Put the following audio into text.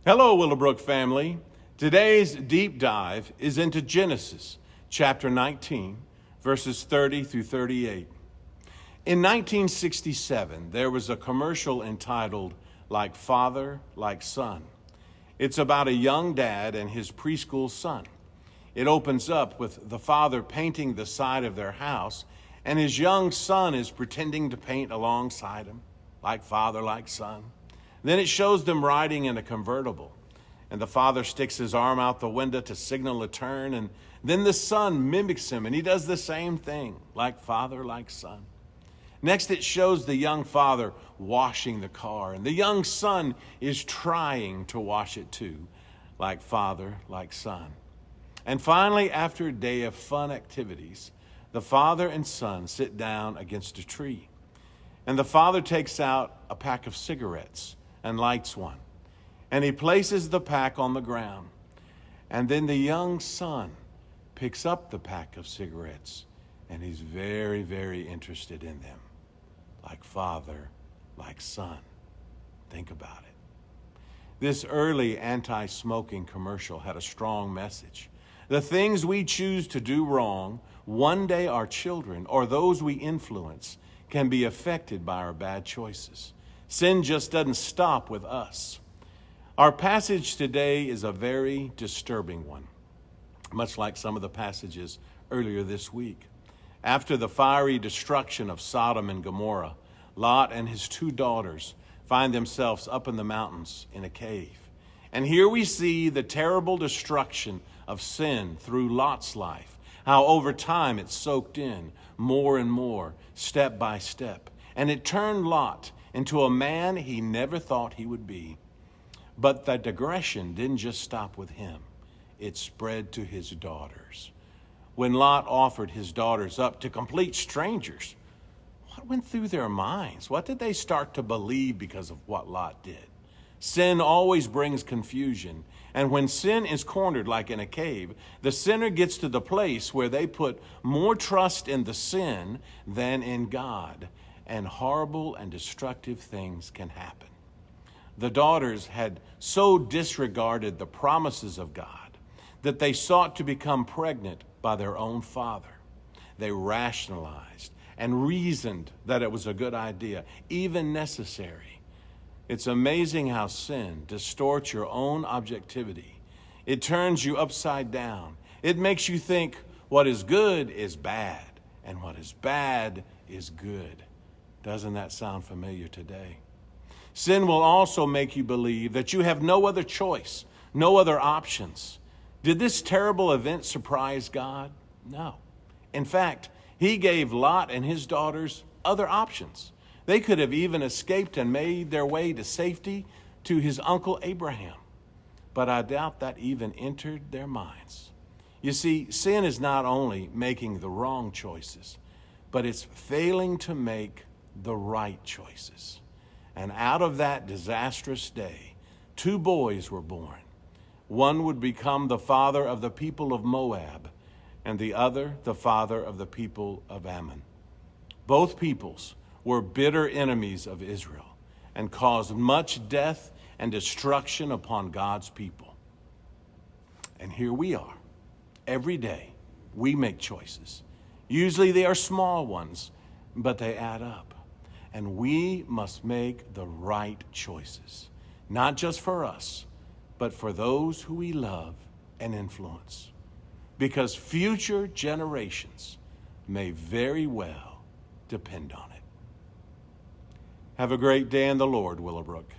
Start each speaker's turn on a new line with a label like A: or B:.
A: Hello, Willowbrook family. Today's deep dive is into Genesis chapter 19, verses 30 through 38. In 1967, there was a commercial entitled Like Father, Like Son. It's about a young dad and his preschool son. It opens up with the father painting the side of their house, and his young son is pretending to paint alongside him, like father, like son. Then it shows them riding in a convertible, and the father sticks his arm out the window to signal a turn, and then the son mimics him, and he does the same thing, like father, like son. Next, it shows the young father washing the car, and the young son is trying to wash it too, like father, like son. And finally, after a day of fun activities, the father and son sit down against a tree, and the father takes out a pack of cigarettes and lights one, and he places the pack on the ground. And then the young son picks up the pack of cigarettes, and he's very, very interested in them. Like father, like son. Think about it. This early anti-smoking commercial had a strong message. The things we choose to do wrong, one day our children or those we influence can be affected by our bad choices. Sin just doesn't stop with us. Our passage today is a very disturbing one, much like some of the passages earlier this week. After the fiery destruction of Sodom and Gomorrah, Lot and his two daughters find themselves up in the mountains in a cave. And here we see the terrible destruction of sin through Lot's life, how over time it soaked in more and more, step by step. And it turned Lot into a man he never thought he would be. But the digression didn't just stop with him. It spread to his daughters. When Lot offered his daughters up to complete strangers, what went through their minds? What did they start to believe because of what Lot did? Sin always brings confusion. And when sin is cornered like in a cave, the sinner gets to the place where they put more trust in the sin than in God. And horrible and destructive things can happen. The daughters had so disregarded the promises of God that they sought to become pregnant by their own father. They rationalized and reasoned that it was a good idea, even necessary. It's amazing how sin distorts your own objectivity. It turns you upside down. It makes you think what is good is bad, and what is bad is good. Doesn't that sound familiar today? Sin will also make you believe that you have no other choice, no other options. Did this terrible event surprise God? No. In fact, he gave Lot and his daughters other options. They could have even escaped and made their way to safety to his uncle Abraham. But I doubt that even entered their minds. You see, sin is not only making the wrong choices, but it's failing to make the right choices. And out of that disastrous day, two boys were born. One would become the father of the people of Moab, and the other the father of the people of Ammon. Both peoples were bitter enemies of Israel and caused much death and destruction upon God's people. And here we are. Every day we make choices. Usually they are small ones, but they add up. And we must make the right choices, not just for us, but for those who we love and influence. Because future generations may very well depend on it. Have a great day in the Lord, Willowbrook.